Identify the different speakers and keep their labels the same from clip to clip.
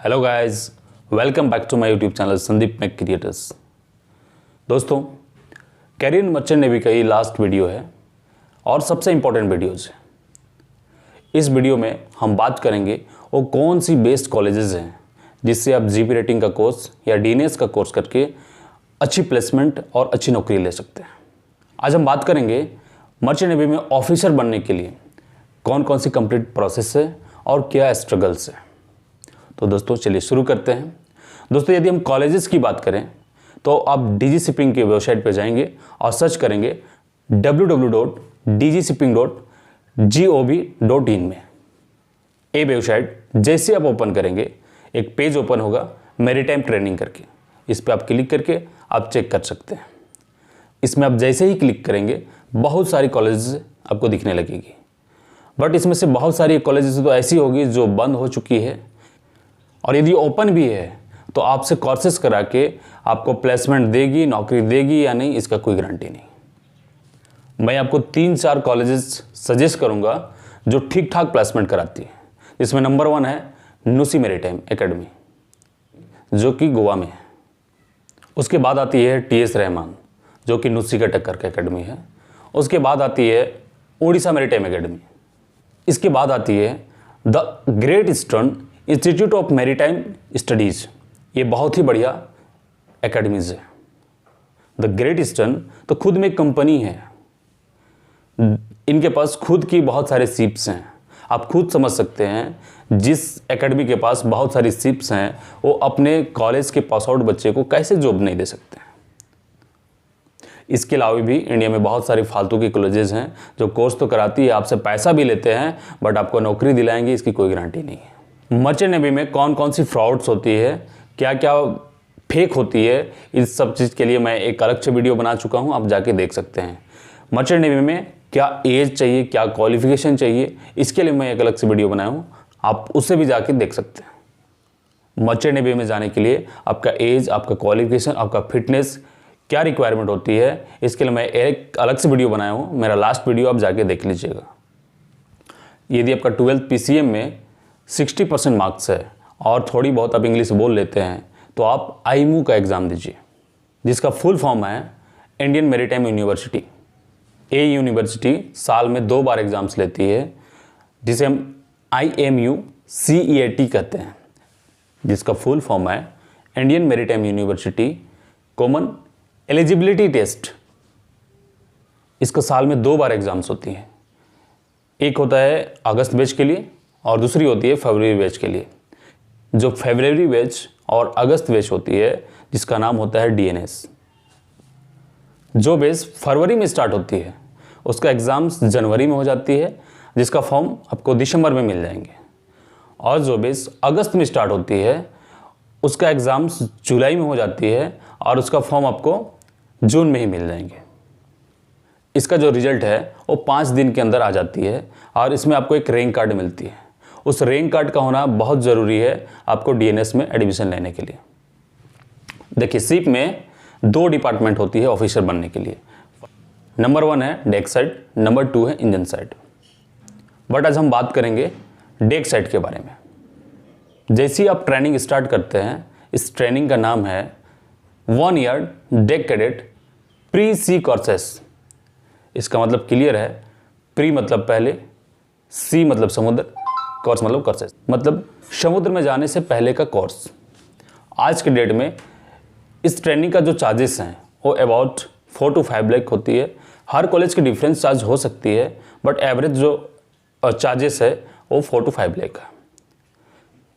Speaker 1: Hello guys, welcome back to my YouTube channel Sandeep Mac creators. दोस्तों, career in merchant navy का ये last video है और सबसे इम्पोर्टेंट वीडियोज़ है। इस वीडियो में हम बात करेंगे वो कौन सी बेस्ट कॉलेजेस हैं जिससे आप जीपी रेटिंग का कोर्स या डीएनएस का कोर्स करके अच्छी प्लेसमेंट और अच्छी नौकरी ले सकते हैं। आज हम बात करेंगे मर्चेंट नेवी में ऑफिसर बनने के लिए कौन कौन सी कंप्लीट प्रोसेस है और क्या स्ट्रगल्स है। तो दोस्तों चलिए शुरू करते हैं। दोस्तों, यदि हम कॉलेजेस की बात करें तो आप डीजी शिपिंग की वेबसाइट पर जाएंगे और सर्च करेंगे www.dgShipping.gov.in में। ये वेबसाइट जैसे आप ओपन करेंगे एक पेज ओपन होगा मैरीटाइम ट्रेनिंग करके। इस पर आप क्लिक करके आप चेक कर सकते हैं। इसमें आप जैसे ही क्लिक करेंगे बहुत सारी कॉलेजेस आपको दिखने लगेगी, बट इसमें से बहुत सारी कॉलेजेस तो ऐसी होगी जो बंद हो चुकी है, और यदि ओपन भी है तो आपसे कोर्सेस करा के आपको प्लेसमेंट देगी, नौकरी देगी या नहीं, इसका कोई गारंटी नहीं। मैं आपको 3-4 कॉलेजेस सजेस्ट करूंगा जो ठीक ठाक प्लेसमेंट कराती है। इसमें नंबर 1 है नुसी मैरीटाइम एकेडमी जो कि गोवा में है। उसके बाद आती है टीएस रहमान जो कि नुसी का टक्कर का एकेडमी है। उसके बाद आती है उड़ीसा मैरीटाइम एकेडमी। इसके बाद आती है the great eastern institute of maritime studies. ये बहुत ही बढ़िया एकेडमीज़ है। द ग्रेट ईस्टर्न तो खुद में एक कंपनी है, इनके पास खुद की बहुत सारे शिप्स हैं। आप खुद समझ सकते हैं जिस एकेडमी के पास बहुत सारी शिप्स हैं वो अपने कॉलेज के पास आउट बच्चे को कैसे जॉब नहीं दे सकते हैं। इसके अलावा भी इंडिया में बहुत सारी फालतू की कॉलेजेस हैं जो कोर्स तो कराती है, आपसे पैसा भी लेते हैं, बट आपको नौकरी दिलाएंगे इसकी कोई गारंटी नहीं है। मर्चेंट नेवी में कौन कौन सी फ्रॉड्स होती है, क्या क्या फेक होती है, इस सब चीज़ के लिए मैं एक अलग से वीडियो बना चुका हूं, आप जाके देख सकते हैं। मर्चेंट नेवी में क्या एज चाहिए, क्या क्वालिफिकेशन चाहिए, इसके लिए मैं एक अलग से वीडियो बनाया हूं, आप उससे भी जाके देख सकते हैं। मर्चेंट नेवी में जाने के लिए आपका एज, आपका क्वालिफिकेशन, आपका फिटनेस क्या रिक्वायरमेंट होती है, इसके लिए मैं एक अलग से वीडियो बनाया हूँ। मेरा लास्ट वीडियो आप जाके देख लीजिएगा। यदि आपका 12th PCM में 60% मार्क्स है और थोड़ी बहुत आप इंग्लिश बोल लेते हैं तो आप आईमू का एग्ज़ाम दीजिए, जिसका फुल फॉर्म है इंडियन मैरीटाइम यूनिवर्सिटी। ये यूनिवर्सिटी साल में 2 बार एग्ज़ाम्स लेती है, जिसे हम IMU CEAT कहते हैं, जिसका फुल फॉर्म है Indian Maritime University Common Eligibility Test. इसका साल में 2 बार एग्ज़ाम्स होती हैं। एक होता है अगस्त बैच के लिए और दूसरी होती है फरवरी बैच के लिए। जो फरवरी बैच और अगस्त बैच होती है जिसका नाम होता है DNS, जो बैच फरवरी में स्टार्ट होती है उसका एग्ज़ाम्स जनवरी में हो जाती है, जिसका फॉर्म आपको दिसंबर में मिल जाएंगे। और जो बैच अगस्त में स्टार्ट होती है उसका एग्ज़ाम्स जुलाई में हो जाती है और उसका फॉर्म आपको जून में ही मिल जाएंगे। इसका जो रिजल्ट है वो 5 दिन के अंदर आ जाती है और इसमें आपको एक रैंक कार्ड मिलती है। उस रैंक कार्ड का होना बहुत ज़रूरी है आपको DNS में एडमिशन लेने के लिए। देखिए, शिप में 2 डिपार्टमेंट होती है ऑफिसर बनने के लिए। नंबर 1 है डेक साइड, नंबर 2 है इंजन साइड। बट आज हम बात करेंगे डेक साइड के बारे में। जैसे ही आप ट्रेनिंग स्टार्ट करते हैं, इस ट्रेनिंग का नाम है 1 year deck cadet pre C courses. इसका मतलब क्लियर है, प्री मतलब पहले, सी मतलब समुद्र, कोर्स मतलब कोर्सेस, मतलब समुद्र में जाने से पहले का कोर्स। आज के डेट में इस ट्रेनिंग का जो चार्जेस हैं वो अबाउट 4 to 5 लाख होती है। हर कॉलेज की डिफरेंस चार्ज हो सकती है, बट एवरेज जो चार्जेस है वो 4 to 5 लाख है।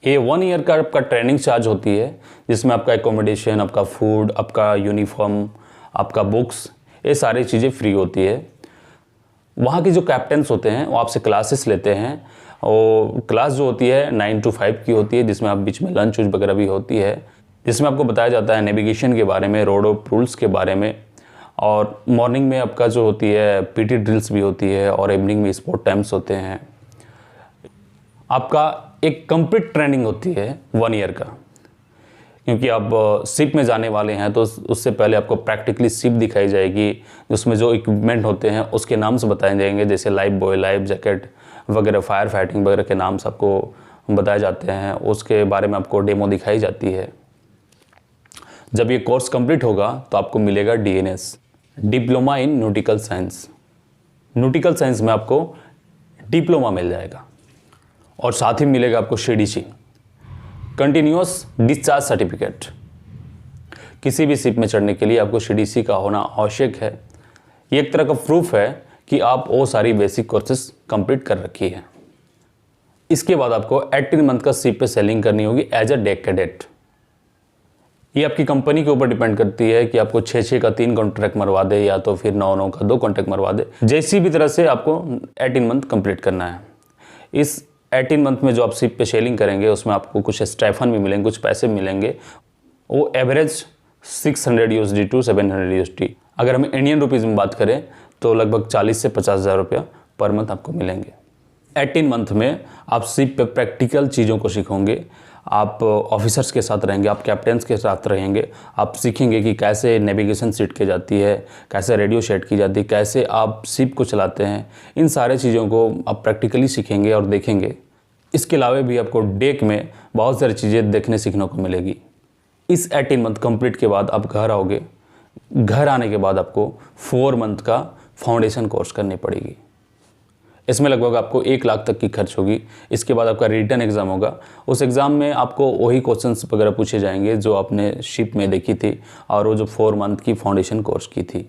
Speaker 1: ये 1 ईयर का आपका ट्रेनिंग चार्ज होती है, जिसमें आपका एकोमोडेशन, आपका फूड, आपका यूनिफॉर्म, आपका बुक्स, ये सारी चीज़ें फ्री होती है। वहाँ के जो कैप्टन्स होते हैं वो आपसे क्लासेस लेते हैं। और क्लास जो होती है 9 to 5 की होती है, जिसमें आप बीच में लंच वगैरह भी होती है, जिसमें आपको बताया जाता है नेविगेशन के बारे में, रोड ऑफ रूल्स के बारे में। और मॉर्निंग में आपका जो होती है PT ड्रिल्स भी होती है और इवनिंग में स्पोर्ट टाइम्स होते हैं। आपका एक कंप्लीट ट्रेनिंग होती है 1 ईयर का, क्योंकि आप शिप में जाने वाले हैं तो उससे पहले आपको प्रैक्टिकली शिप दिखाई जाएगी। उसमें जो इक्विपमेंट होते हैं उसके नाम से बताए जाएंगे, जैसे लाइफ बॉय, लाइफ जैकेट वगैरह, फायर फाइटिंग वगैरह के नाम से आपको बताए जाते हैं, उसके बारे में आपको डेमो दिखाई जाती है। जब ये कोर्स कंप्लीट होगा तो आपको मिलेगा DNS, diploma in nautical science. Nautical science में आपको डिप्लोमा मिल जाएगा और साथ ही मिलेगा आपको CDC, कंटिन्यूअस डिस्चार्ज सर्टिफिकेट। किसी भी शिप में चढ़ने के लिए आपको CDC का होना आवश्यक है। ये एक तरह का प्रूफ है कि आप वो सारी बेसिक कोर्सेज कंप्लीट कर रखी है। इसके बाद आपको 18 मंथ का शिप पे सेलिंग करनी होगी एज अ डेक कैडेट। ये आपकी कंपनी के ऊपर डिपेंड करती है कि आपको 6-6 का 3 कॉन्ट्रैक्ट मरवा दे या तो फिर 9-9 का 2 कॉन्ट्रैक्ट मरवा दे। जैसी भी तरह से आपको 18 मंथ कंप्लीट करना है। इस 18 मंथ में जो आप शिप पे सेलिंग करेंगे उसमें आपको कुछ स्टाइफन भी मिलेंगे, कुछ पैसे मिलेंगे। वो एवरेज $600 to $700। अगर हम इंडियन रुपीज़ में बात करें तो लगभग 40 से 50,000 रुपया पर मंथ आपको मिलेंगे। 18 मंथ में आप शिप पे प्रैक्टिकल चीज़ों को सीखोगे। आप ऑफिसर्स के साथ रहेंगे, आप कैप्टन्स के साथ रहेंगे। आप सीखेंगे कि कैसे नेविगेशन सीट की जाती है, कैसे रेडियो सेट की जाती है, कैसे आप शिप को चलाते हैं। इन सारे चीज़ों को आप प्रैक्टिकली सीखेंगे और देखेंगे। इसके अलावा भी आपको डेक में बहुत सारी चीज़ें देखने सीखने को मिलेगी। इस 18 मंथ कंप्लीट के बाद आप घर आओगे। घर आने के बाद आपको 4 मंथ का फाउंडेशन कोर्स करनी पड़ेगी। इसमें लगभग आपको 1 लाख तक की खर्च होगी। इसके बाद आपका रिटन एग्ज़ाम होगा। उस एग्ज़ाम में आपको वही क्वेश्चंस वगैरह पूछे जाएंगे जो आपने शिप में देखी थी और वो जो 4 मंथ की फाउंडेशन कोर्स की थी।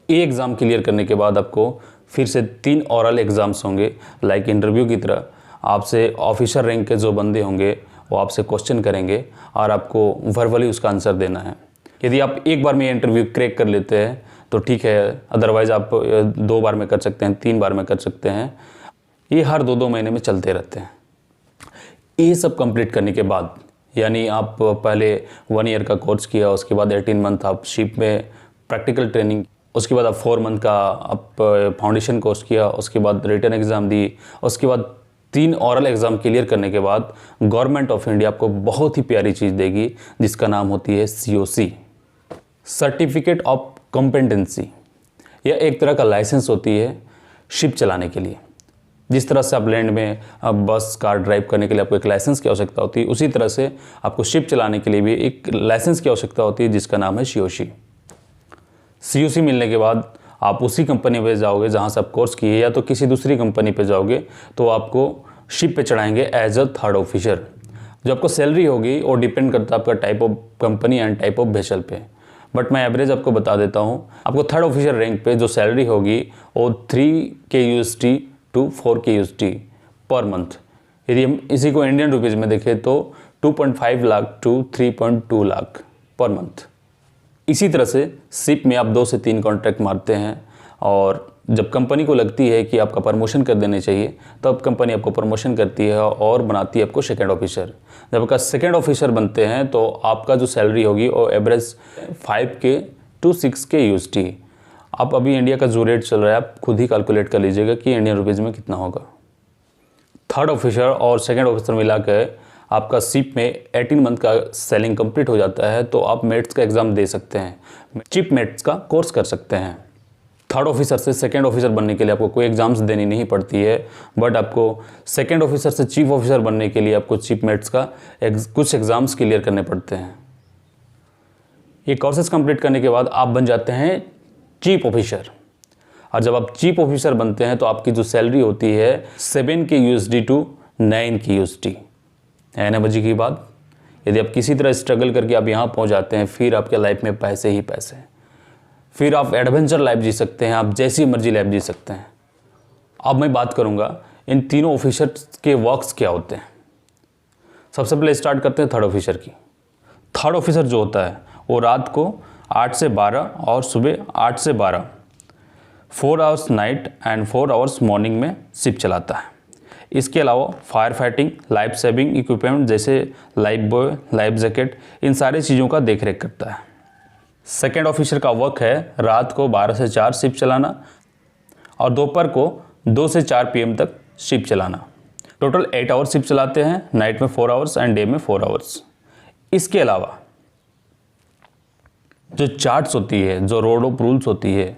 Speaker 1: ये एग्ज़ाम क्लियर करने के बाद आपको फिर से 3 ओरल एग्ज़ाम्स होंगे, लाइक इंटरव्यू की तरह। आपसे ऑफिसर रैंक के जो बंदे होंगे वो आपसे क्वेश्चन करेंगे और आपको वर्बली उसका आंसर देना है। यदि आप एक बार में ये इंटरव्यू क्रैक कर लेते हैं तो ठीक है, अदरवाइज़ आप 2 बार में कर सकते हैं, 3 बार में कर सकते हैं। ये हर 2-2 महीने में चलते रहते हैं। ये सब कंप्लीट करने के बाद, यानी आप पहले 1 ईयर का कोर्स किया, उसके बाद 18 मंथ आप शिप में प्रैक्टिकल ट्रेनिंग, उसके बाद आप 4 मंथ का आप फाउंडेशन कोर्स किया, उसके बाद रिटन एग्ज़ाम दी, उसके बाद 3 ओरल एग्ज़ाम क्लियर करने के बाद गवर्नमेंट ऑफ इंडिया आपको बहुत ही प्यारी चीज़ देगी जिसका नाम होती है COC, सर्टिफिकेट ऑफ कॉम्पिटेंसी। यह एक तरह का लाइसेंस होती है शिप चलाने के लिए। जिस तरह से आप लैंड में बस कार ड्राइव करने के लिए आपको एक लाइसेंस की आवश्यकता होती है, उसी तरह से आपको शिप चलाने के लिए भी एक लाइसेंस की आवश्यकता होती है जिसका नाम है COC। COC मिलने के बाद आप उसी कंपनी पे जाओगे जहाँ से आप कोर्स किए, या तो किसी दूसरी कंपनी पे जाओगे तो आपको शिप पे चढ़ाएंगे एज अ 3rd ऑफिसर। जो आपको सैलरी होगी वो डिपेंड करता है आपका type of company and type of vessel पे, बट मैं एवरेज आपको बता देता हूँ। आपको 3rd ऑफिसर रैंक पे जो सैलरी होगी वो 3K USD to 4K USD per month. यदि हम इसी को इंडियन रुपीज़ में देखें तो 2.5 lakh to 3.2 lakh per month. इसी तरह से शिप में आप 2 से 3 कॉन्ट्रैक्ट मारते हैं और जब कंपनी को लगती है कि आपका प्रमोशन कर देने चाहिए तब तो कंपनी आपको प्रमोशन करती है और बनाती है आपको 2nd ऑफिसर। जब आपका 2nd ऑफिसर बनते हैं तो आपका जो सैलरी होगी वो average 5K to 6K USD। आप अभी इंडिया का जो रेट चल रहा है आप खुद ही कैलकुलेट कर लीजिएगा कि इंडियन रुपीज़ में कितना होगा। 3rd ऑफिसर और 2nd ऑफिसर मिला के आपका शिप में 18 मंथ का सेलिंग कंप्लीट हो जाता है तो आप मेट्स का एग्ज़ाम दे सकते हैं, चिप मेट्स का कोर्स कर सकते हैं। 3rd ऑफिसर से 2nd ऑफिसर बनने के लिए आपको कोई एग्ज़ाम्स देनी नहीं पड़ती है, बट आपको 2nd ऑफिसर से चीफ ऑफिसर बनने के लिए आपको चिप मेट्स का कुछ एग्ज़ाम्स क्लियर करने पड़ते हैं। ये कोर्सेज कंप्लीट करने के बाद आप बन जाते हैं चीफ ऑफिसर, और जब आप चीफ ऑफिसर बनते हैं तो आपकी जो सैलरी होती है 7K USD to 9K USD है ना बजी की बात। यदि आप किसी तरह स्ट्रगल करके आप यहाँ पहुँच जाते हैं फिर आपके लाइफ में पैसे ही पैसे हैं, फिर आप एडवेंचर लाइफ जी सकते हैं, आप जैसी मर्जी लाइफ जी सकते हैं। अब मैं बात करूँगा इन तीनों ऑफिसर्स के वर्क्स क्या होते हैं। सबसे पहले स्टार्ट करते हैं 3rd ऑफिसर की। 3rd ऑफिसर जो होता है वो रात को 8 से 12 और सुबह 8 से 12 4 hours night and 4 hours morning में शिप चलाता है। इसके अलावा fire fighting, life saving equipment जैसे लाइफ बॉय, लाइफ जैकेट, इन सारी चीज़ों का देखरेख करता है। 2nd ऑफिसर का वर्क है रात को 12 से 4 शिप चलाना और दोपहर को 2 से 4 PM तक शिप चलाना। टोटल 8 आवर्स शिप चलाते हैं, नाइट में 4 आवर्स एंड डे में 4 आवर्स। इसके अलावा जो चार्ट्स होती है, जो रोड ऑफ रूल्स होती है,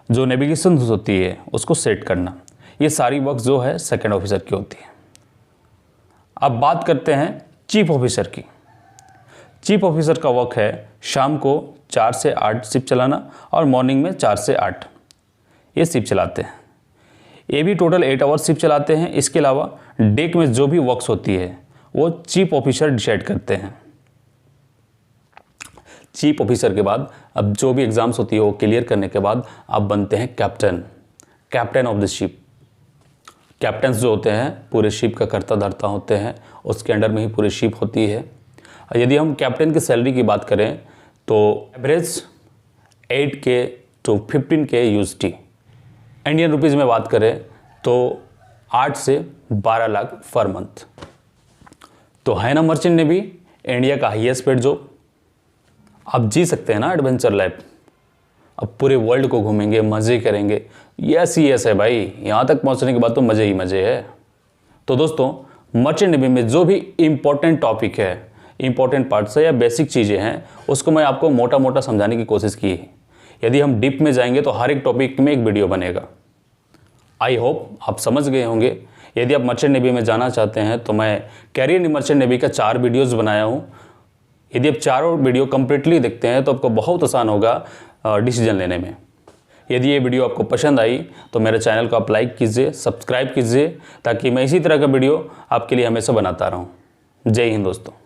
Speaker 1: जो नेविगेशन होती है, उसको सेट करना, ये सारी वर्क जो है 2nd ऑफिसर की होती है। अब बात करते हैं चीफ ऑफिसर की। चीफ ऑफिसर का वर्क है शाम को 4 से 8 शिफ्ट चलाना और मॉर्निंग में 4 से 8 ये शिफ्ट चलाते हैं। ये भी टोटल 8 आवर्स शिफ्ट चलाते हैं। इसके अलावा डे में जो भी वर्क्स होती है वो चीफ ऑफिसर डिसाइड करते हैं। चीफ ऑफिसर के बाद अब जो भी एग्जाम्स होती है वो क्लियर करने के बाद आप बनते हैं captain of the ship. Captains जो होते हैं पूरे शिप का कर्ता धर्ता होते हैं, उसके अंडर में ही पूरी शिप होती है। यदि हम कैप्टन की सैलरी की बात करें तो average 8K to 15K USD, Indian rupees में बात करें तो 8 से 12 लाख पर मंथ। तो है ना मर्चेंट नेवी इंडिया का हाईएस्ट पेड जॉब। आप जी सकते हैं ना एडवेंचर लाइफ। अब पूरे वर्ल्ड को घूमेंगे, मज़े करेंगे। यस ही यस है भाई, यहाँ तक पहुँचने के बाद तो मज़े ही मज़े है। तो दोस्तों मर्चेंट नेवी में जो भी इम्पोर्टेंट टॉपिक है, इम्पोर्टेंट पार्ट्स है या बेसिक चीज़ें हैं, उसको मैं आपको मोटा मोटा समझाने की कोशिश की है। यदि हम डीप में जाएंगे तो हर एक टॉपिक में एक वीडियो बनेगा। आई होप आप समझ गए होंगे। यदि आप मर्चेंट नेवी में जाना चाहते हैं तो मैं कैरियर इन मर्चेंट नेवी का 4 वीडियोज़ बनाया हूँ। यदि आप चारों वीडियो कंप्लीटली देखते हैं तो आपको बहुत आसान होगा डिसीजन लेने में। यदि ये वीडियो आपको पसंद आई तो मेरे चैनल को आप लाइक कीजिए, सब्सक्राइब कीजिए, ताकि मैं इसी तरह का वीडियो आपके लिए हमेशा बनाता रहूँ। जय हिंद दोस्तों।